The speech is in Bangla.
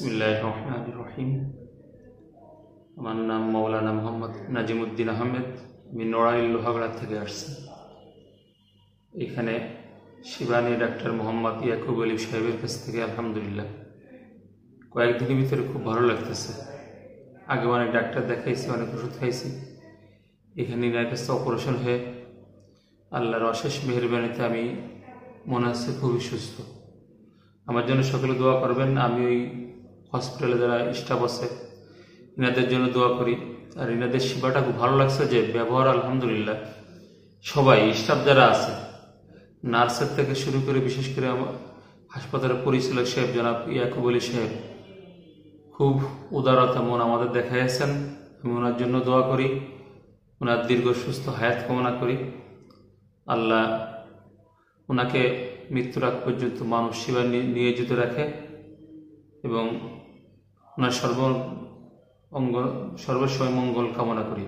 বিসমিল্লাহির রহমানির রহিম। আমার নাম মৌলানা মোহাম্মদ নাজিমুদ্দিন আহমেদ। আমি নোড়াইল লোহাগড়া থেকে আসছি। এখানে শিবানী ডাক্তার মোহাম্মদ ইয়াকুব আলী সাহেবের কাছ থেকে আলহামদুলিল্লাহ কয়েকদিনের ভিতরে খুব ভালো লাগতেছে। আগে অনেক ডাক্তার দেখাইছি, অনেক ওষুধ খাইছি। এখানে এনার কাছে অপারেশন হয়ে আল্লাহর অশেষ মেহেরবানিতে আমি মনে হচ্ছে খুবই সুস্থ। আমার জন্য সকলে দোয়া করবেন। আমি ওই হসপিটালে যারা স্টাফ আছে এনাদের জন্য দোয়া করি। আর এনাদের সেবাটা খুব ভালো লাগছে, যে ব্যবহার আলহামদুলিল্লাহ সবাই স্টাফ যারা আছে, নার্সের থেকে শুরু করে বিশেষ করে আমার হাসপাতালের পরিচালক সাহেব জনাব ইয়াকুব আলী সাহেব খুব উদারতা মন আমাদের দেখাইয়াছেন। আমি ওনার জন্য দোয়া করি, ওনার দীর্ঘ সুস্থ হায়াত কামনা করি। আল্লাহ ওনাকে মৃত্যুর আগ পর্যন্ত মানব সেবা নিয়োজিত রাখে এবং ওনার সর্বসময় মঙ্গল কামনা করি।